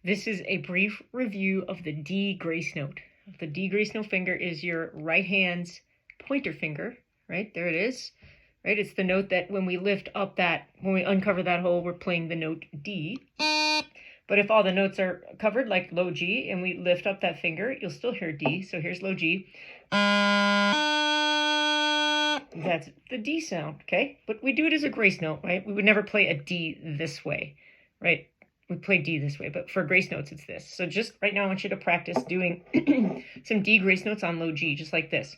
This is a brief review of the D grace note. The D grace note finger is your right hand's pointer finger, right? There it is, right? It's the note that when we lift up that, when we uncover that hole, we're playing the note D. But if all the notes are covered, like low G, and we lift up that finger, you'll still hear D. So here's low G. That's the D sound, okay? But we do it as a grace note, right? We would never play a D this way, right? We play D this way, but for grace notes, it's this. So just right now, I want you to practice doing some D grace notes on low G, just like this.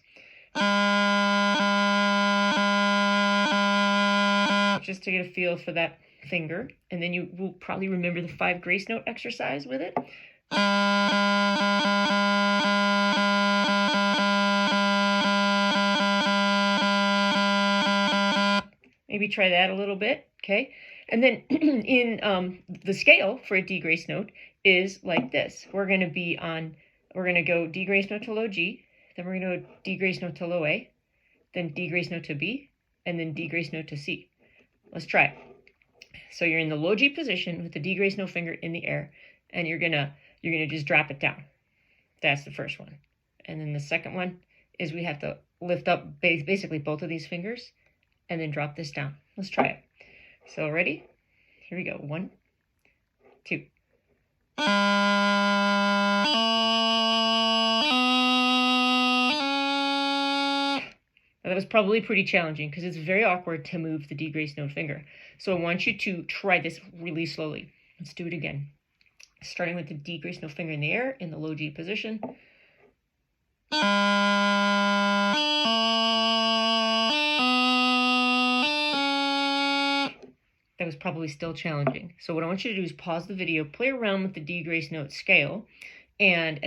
Just to get a feel for that finger. And then you will probably remember the 5 grace note exercise with it. Maybe try that a little bit, okay? And then in the scale for a D grace note is like this. We're going to go D grace note to low G, then we're going to go D grace note to low A, then D grace note to B, and then D grace note to C. Let's try it. So you're in the low G position with the D grace note finger in the air, and you're gonna just drop it down. That's the first one. And then the second one is we have to lift up basically both of these fingers and then drop this down. Let's try it. So ready? Here we go. 1, 2. Now, that was probably pretty challenging because it's very awkward to move the D grace note finger. So I want you to try this really slowly. Let's do it again. Starting with the D grace note finger in the air in the low G position. That was probably still challenging. So what I want you to do is pause the video, play around with the D grace note scale, and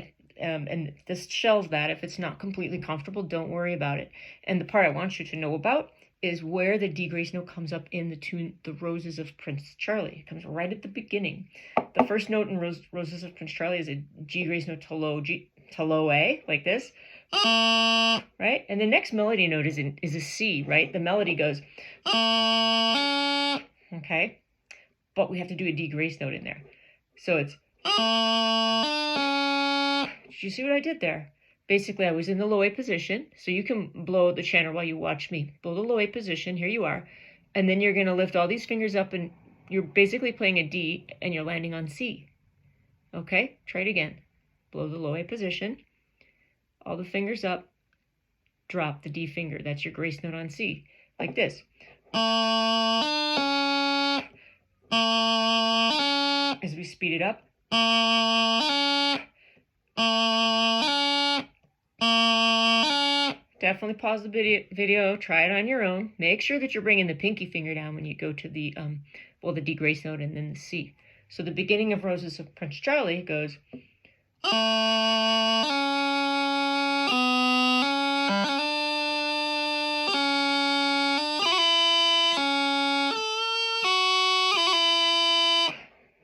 this shelves that. If it's not completely comfortable, don't worry about it. And the part I want you to know about is where the D grace note comes up in the tune, The Roses of Prince Charlie. It comes right at the beginning. The first note in Roses of Prince Charlie is a G grace note to low A, like this, right? And the next melody note is a C, right? The melody goes, okay, but we have to do a D grace note in there. So it's, did you see what I did there? Basically, I was in the low A position, so you can blow the channel while you watch me. Blow the low A position, here you are, and then you're going to lift all these fingers up, and you're basically playing a D, and you're landing on C. Okay, try it again. Blow the low A position, all the fingers up, drop the D finger. That's your grace note on C, like this. As we speed it up. Definitely pause the video, try it on your own. Make sure that you're bringing the pinky finger down when you go to the, the D grace note and then the C. So the beginning of Roses of Prince Charlie goes,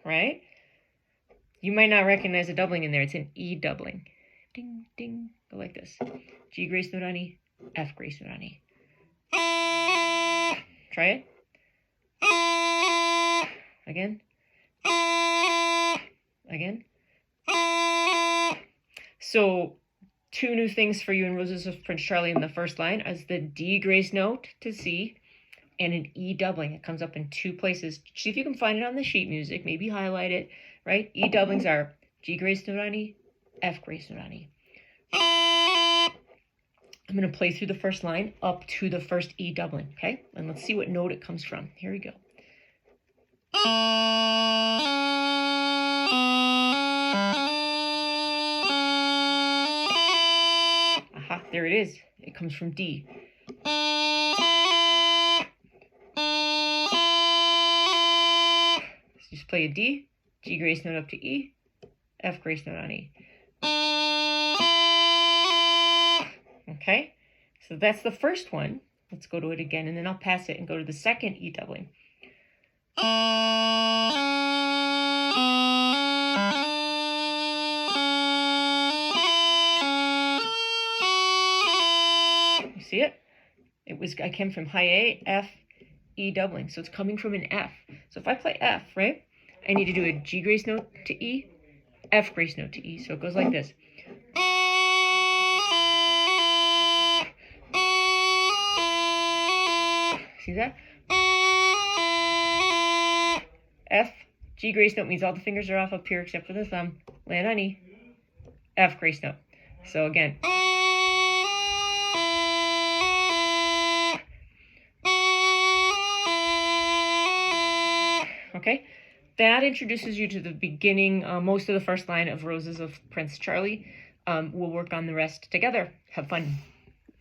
right? You might not recognize a doubling in there. It's an E doubling. Ding, ding. Go like this. G grace note on E, F grace note on E. Try it. Again. Again. So 2 new things for you in Roses of Prince Charlie in the first line is the D grace note to C and an E doubling. It comes up in 2 places. See if you can find it on the sheet music. Maybe highlight it, right? E doublings are G grace note on E, F grace note on E. I'm going to play through the first line up to the first E doubling, okay? And let's see what note it comes from. Here we go. Aha, there it is. It comes from D. So just play a D, G grace note up to E, F grace note on E. Okay, so that's the first one. Let's go to it again, and then I'll pass it and go to the second E doubling. You see it? I came from high A, F, E doubling, so it's coming from an F. So if I play F, right, I need to do a G grace note to E, F grace note to E. So it goes like this. See that? F, G grace note means all the fingers are off up here except for the thumb. Land on E. F grace note. So again. Okay, that introduces you to the beginning, most of the first line of Roses of Prince Charlie. We'll work on the rest together. Have fun.